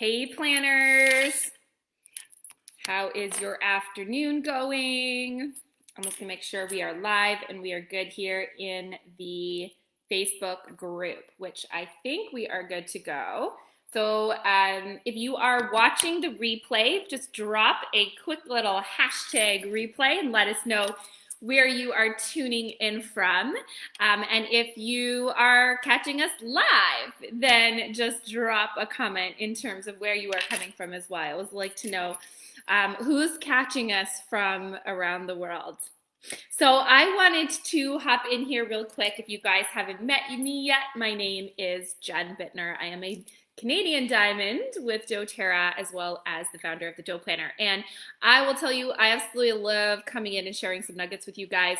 Hey planners, how is your afternoon going? I'm just gonna make sure we are live and we are good here in the Facebook group, which I think we are good to go. So if you are watching the replay, just drop a quick little hashtag replay and let us know where you are tuning in from. And if you are catching us live, then just drop a comment in terms of where you are coming from as well. I always like to know who's catching us from around the world. So I wanted to hop in here real quick. If you guys haven't met me yet, my name is Jen Bittner. I am a Canadian Diamond with doTERRA, as well as the founder of the Dough Planner. And I will tell you, I absolutely love coming in and sharing some nuggets with you guys.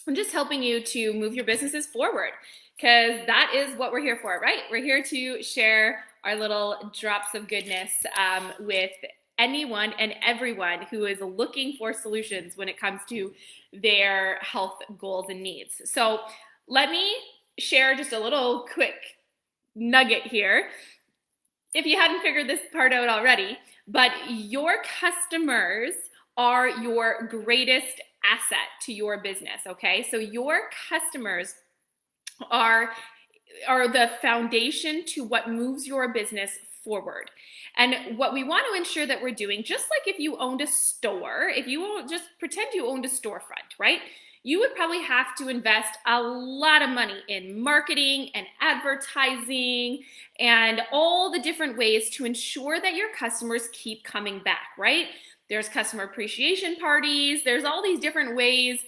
I'm just helping you to move your businesses forward, because that is what we're here for, right? We're here to share our little drops of goodness with anyone and everyone who is looking for solutions when it comes to their health goals and needs. So let me share just a little quick nugget here. If you hadn't figured this part out already, but your customers are your greatest asset to your business, okay? So your customers are the foundation to what moves your business forward. And what we want to ensure that we're doing, just like if you owned a store, if you just pretend you owned a storefront, right? You would probably have to invest a lot of money in marketing and advertising and all the different ways to ensure that your customers keep coming back, right? There's customer appreciation parties. There's all these different ways,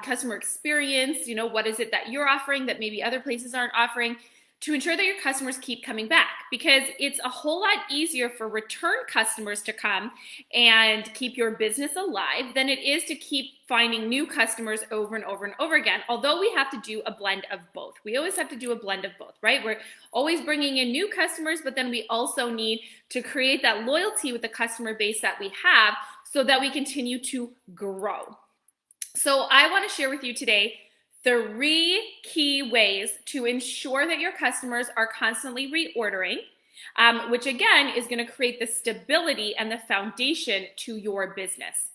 customer experience, what is it that you're offering that maybe other places aren't offering, to ensure that your customers keep coming back, because it's a whole lot easier for return customers to come and keep your business alive than it is to keep finding new customers over and over and over again. Although we have to do a blend of both. We always have to do a blend of both, right? We're always bringing in new customers, but then we also need to create that loyalty with the customer base that we have so that we continue to grow. So I want to share with you today 3 key ways to ensure that your customers are constantly reordering, which again is going to create the stability and the foundation to your business.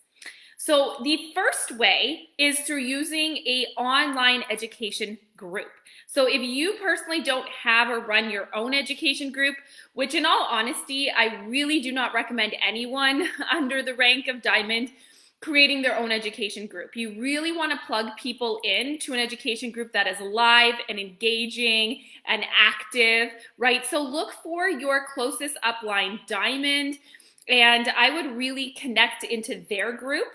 So the first way is through using an online education group. So if you personally don't have or run your own education group, which in all honesty, I really do not recommend anyone under the rank of Diamond creating their own education group. You really want to plug people into an education group that is live and engaging and active, right? So look for your closest upline Diamond, and I would really connect into their group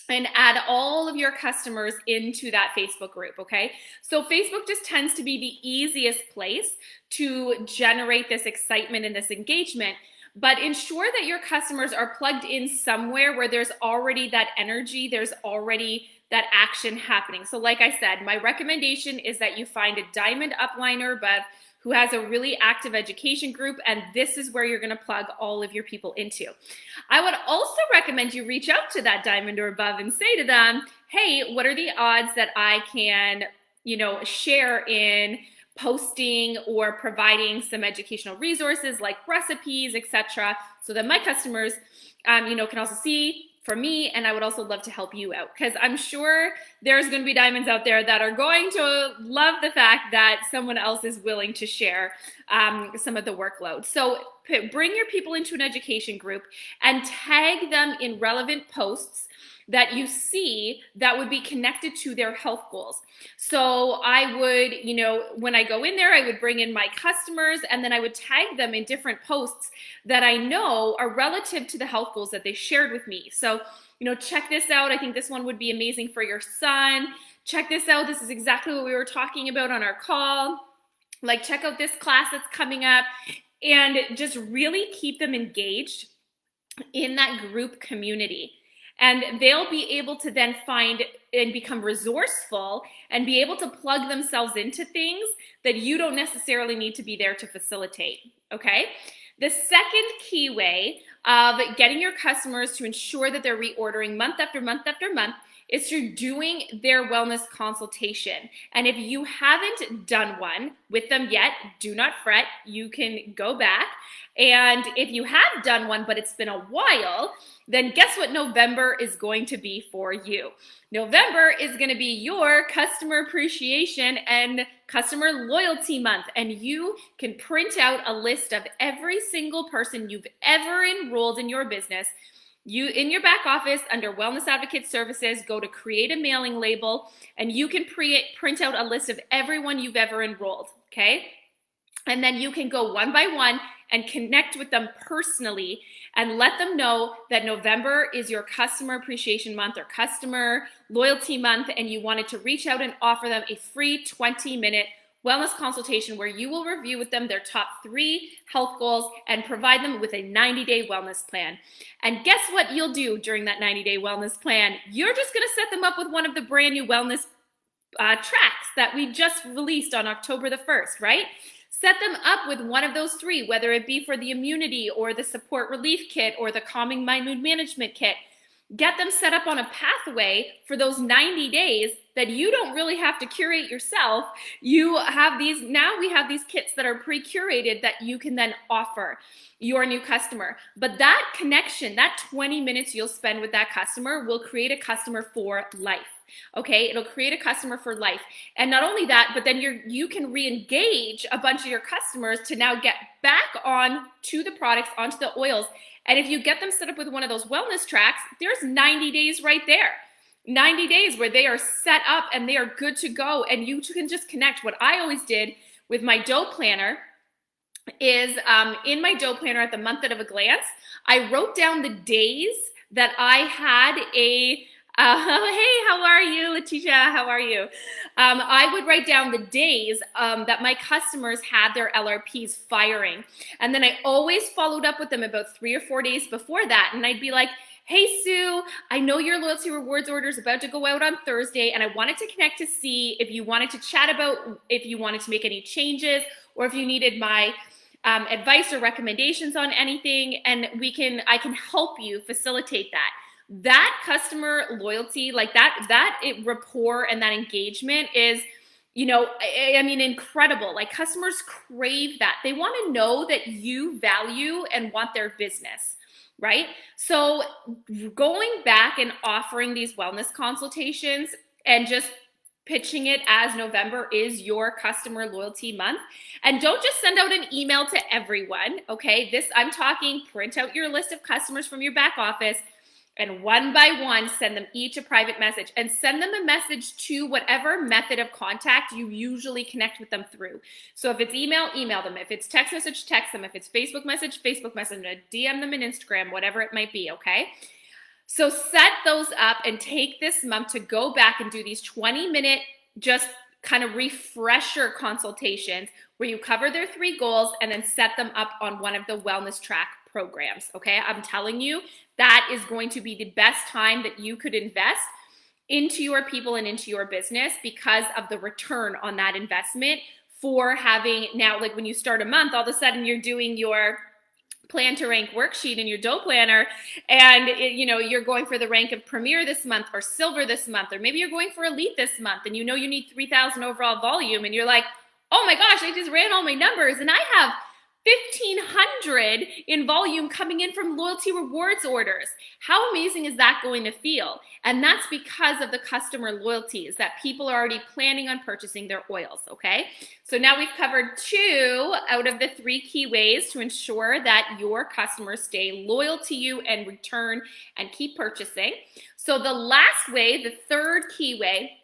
and add all of your customers into that Facebook group, okay? So Facebook just tends to be the easiest place to generate this excitement and this engagement. But ensure that your customers are plugged in somewhere where there's already that energy, there's already that action happening. So like I said, my recommendation is that you find a Diamond upline or above who has a really active education group, and this is where you're gonna plug all of your people into. I would also recommend you reach out to that Diamond or above and say to them, hey, what are the odds that I can, share in posting or providing some educational resources like recipes, etc., so that my customers, can also see from me, and I would also love to help you out, because I'm sure there's going to be diamonds out there that are going to love the fact that someone else is willing to share some of the workload. So bring your people into an education group and tag them in relevant posts that you see that would be connected to their health goals. So I would, when I go in there, I would bring in my customers, and then I would tag them in different posts that I know are relative to the health goals that they shared with me. So, check this out. I think this one would be amazing for your son. Check this out. This is exactly what we were talking about on our call. Like, check out this class that's coming up, and just really keep them engaged in that group community. And they'll be able to then find and become resourceful and be able to plug themselves into things that you don't necessarily need to be there to facilitate, okay? The second key way of getting your customers to ensure that they're reordering month after month after month is through doing their wellness consultation. And if you haven't done one with them yet, do not fret. You can go back. And if you have done one, but it's been a while, then guess what November is going to be for you? November is going to be your customer appreciation and customer loyalty month. And you can print out a list of every single person you've ever enrolled in your business. You, in your back office under Wellness Advocate Services, go to create a mailing label, and you can print out a list of everyone you've ever enrolled, okay? And then you can go one by one and connect with them personally and let them know that November is your customer appreciation month or customer loyalty month, and you wanted to reach out and offer them a free 20-minute wellness consultation where you will review with them their top 3 health goals and provide them with a 90-day wellness plan. And guess what you'll do during that 90-day wellness plan? You're just gonna set them up with one of the brand new wellness tracks that we just released on October the 1st, right? Set them up with one of those 3, whether it be for the immunity or the support relief kit or the calming mind mood management kit. Get them set up on a pathway for those 90 days that you don't really have to curate yourself. You have these, now we have these kits that are pre-curated that you can then offer your new customer. But that connection, that 20 minutes you'll spend with that customer will create a customer for life. Okay, it'll create a customer for life. And not only that, but then you can re-engage a bunch of your customers to now get back on to the products, onto the oils. And if you get them set up with one of those wellness tracks, there's 90 days right there. 90 days where they are set up and they are good to go, and you can just connect. What I always did with my dough planner is in my dough planner at the month at a glance, I wrote down the days that I had a hey, how are you, Letitia? How are you? I would write down the days that my customers had their LRPs firing. And then I always followed up with them about 3 or 4 days before that. And I'd be like, hey, Sue, I know your loyalty rewards order is about to go out on Thursday, and I wanted to connect to see if you wanted to chat about if you wanted to make any changes or if you needed my advice or recommendations on anything, and I can help you facilitate that. That customer loyalty, like that rapport and that engagement is, you know, I mean, incredible. Like, customers crave that. They want to know that you value and want their business, right? So going back and offering these wellness consultations and just pitching it as November is your customer loyalty month. And don't just send out an email to everyone, okay? I'm talking print out your list of customers from your back office, and one by one, send them each a private message, and send them a message to whatever method of contact you usually connect with them through. So if it's email, email them. If it's text message, text them. If it's Facebook message, DM them on Instagram, whatever it might be, okay? So set those up and take this month to go back and do these 20-minute just kind of refresher consultations where you cover their 3 goals and then set them up on one of the wellness track programs, okay? I'm telling you, that is going to be the best time that you could invest into your people and into your business because of the return on that investment for having now, like when you start a month, all of a sudden you're doing your plan to rank worksheet in your dough planner, and you're going for the rank of premier this month or silver this month, or maybe you're going for elite this month, and you need 3,000 overall volume, and you're like, oh my gosh, I just ran all my numbers and I have 1,500 in volume coming in from loyalty rewards orders. How amazing is that going to feel? And that's because of the customer loyalty, is that people are already planning on purchasing their oils, okay? So now we've covered 2 out of the 3 key ways to ensure that your customers stay loyal to you and return and keep purchasing. So the last way, the 3rd key way,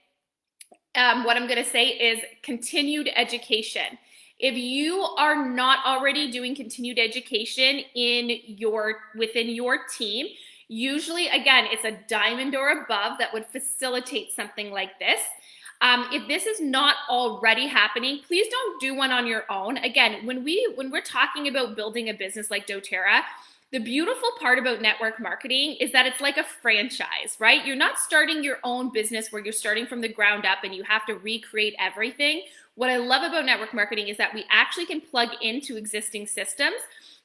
what I'm gonna say is continued education. If you are not already doing continued education within your team, usually, again, it's a diamond or above that would facilitate something like this. If this is not already happening, please don't do one on your own. Again, when we're talking about building a business like doTERRA, the beautiful part about network marketing is that it's like a franchise, right? You're not starting your own business where you're starting from the ground up and you have to recreate everything. What I love about network marketing is that we actually can plug into existing systems.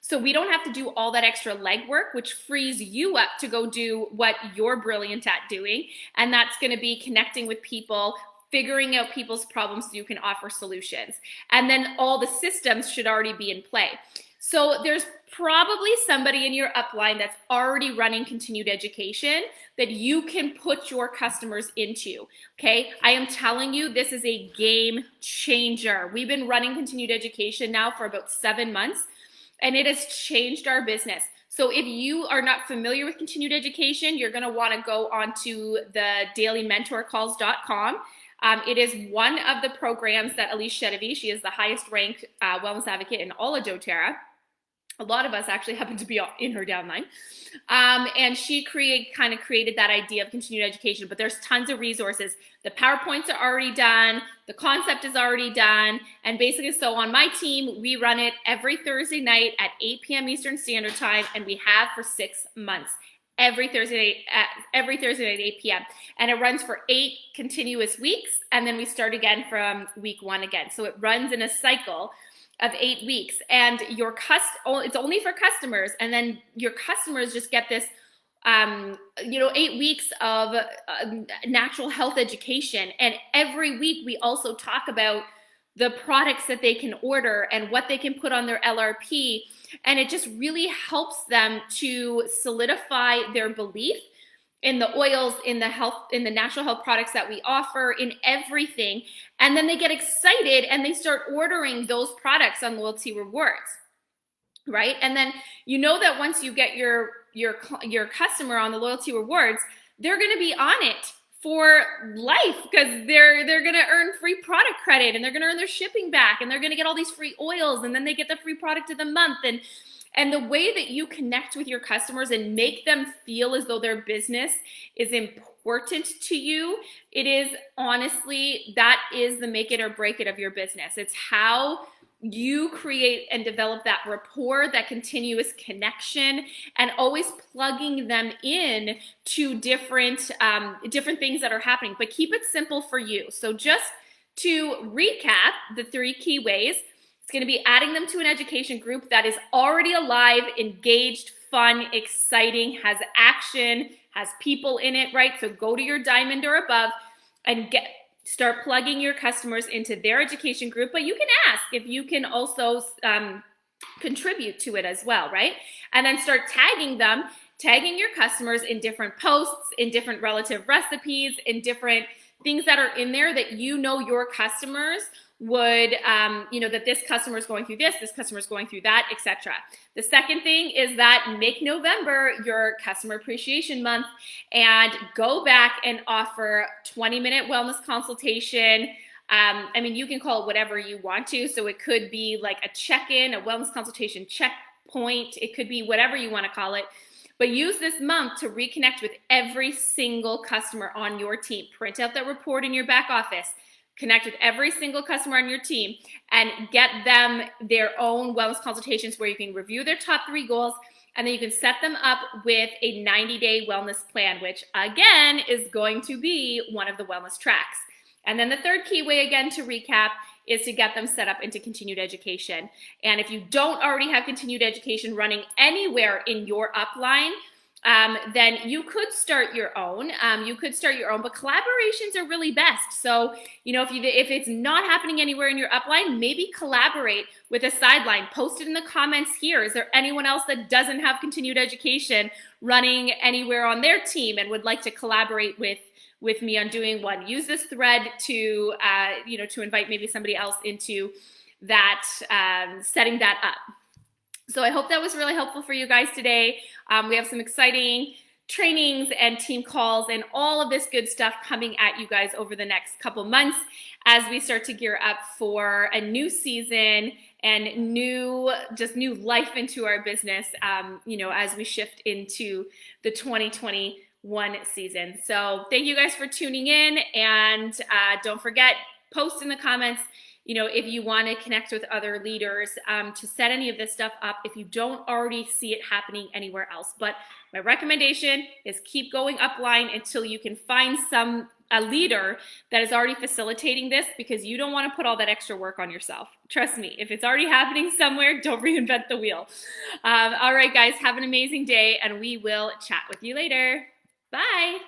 So we don't have to do all that extra legwork, which frees you up to go do what you're brilliant at doing. And that's going to be connecting with people, figuring out people's problems so you can offer solutions. And then all the systems should already be in play. So there's probably somebody in your upline that's already running continued education that you can put your customers into, okay? I am telling you, this is a game changer. We've been running continued education now for about 7 months, and it has changed our business. So if you are not familiar with continued education, you're gonna wanna go onto the dailymentorcalls.com. It is one of the programs that Elise Chedevi, she is the highest ranked wellness advocate in all of doTERRA. A lot of us actually happen to be in her downline. And she created that idea of continued education, but there's tons of resources. The PowerPoints are already done. The concept is already done. And basically, so on my team, we run it every Thursday night at 8 p.m. Eastern Standard Time, and we have for 6 months. Every Thursday night at 8 p.m. And it runs for 8 continuous weeks, and then we start again from week 1 again. So it runs in a cycle of 8 weeks, and it's only for customers, and then your customers just get this 8 weeks of natural health education. And every week we also talk about the products that they can order and what they can put on their LRP, and it just really helps them to solidify their belief in the oils, in the natural health products that we offer, in everything. And then they get excited and they start ordering those products on Loyalty Rewards, right? And then you know that once you get your customer on the Loyalty Rewards, they're going to be on it for life, because they're going to earn free product credit, and they're going to earn their shipping back, and they're going to get all these free oils, and then they get the free product of the month. And the way that you connect with your customers and make them feel as though their business is important to you, it is honestly, that is the make it or break it of your business. It's how you create and develop that rapport, that continuous connection, and always plugging them in to different things that are happening. But keep it simple for you. So just to recap the 3 key ways, it's going to be adding them to an education group that is already alive, engaged, fun, exciting, has action, has people in it, right? So go to your diamond or above and start plugging your customers into their education group. But you can ask if you can also contribute to it as well, right? And then start tagging your customers in different posts, in different relative recipes, in different things that are in there that you know your customers would, that this customer is going through this customer is going through that, etc. The second thing is that make November your customer appreciation month, and go back and offer 20-minute wellness consultation. You can call it whatever you want to. So it could be like a check-in, a wellness consultation checkpoint. It could be whatever you want to call it. But use this month to reconnect with every single customer on your team. Print out that report in your back office. Connect with every single customer on your team and get them their own wellness consultations where you can review their top 3 goals, and then you can set them up with a 90-day wellness plan, which again is going to be one of the wellness tracks. And then the third key way, again, to recap, is to get them set up into continued education. And if you don't already have continued education running anywhere in your upline, then you could start your own. But collaborations are really best. So, if it's not happening anywhere in your upline, maybe collaborate with a sideline. Post it in the comments here. Is there anyone else that doesn't have continued education running anywhere on their team and would like to collaborate with me on doing one? Use this thread to invite maybe somebody else into that, setting that up. So I hope that was really helpful for you guys today. We have some exciting trainings and team calls and all of this good stuff coming at you guys over the next couple months as we start to gear up for a new season and new life into our business, as we shift into the 2021 season. So thank you guys for tuning in, and don't forget, post in the comments if you want to connect with other leaders to set any of this stuff up if you don't already see it happening anywhere else. But my recommendation is keep going upline until you can find some a leader that is already facilitating this, because you don't want to put all that extra work on yourself. Trust me, if it's already happening somewhere, don't reinvent the wheel. All right, guys, have an amazing day, and we will chat with you later. Bye.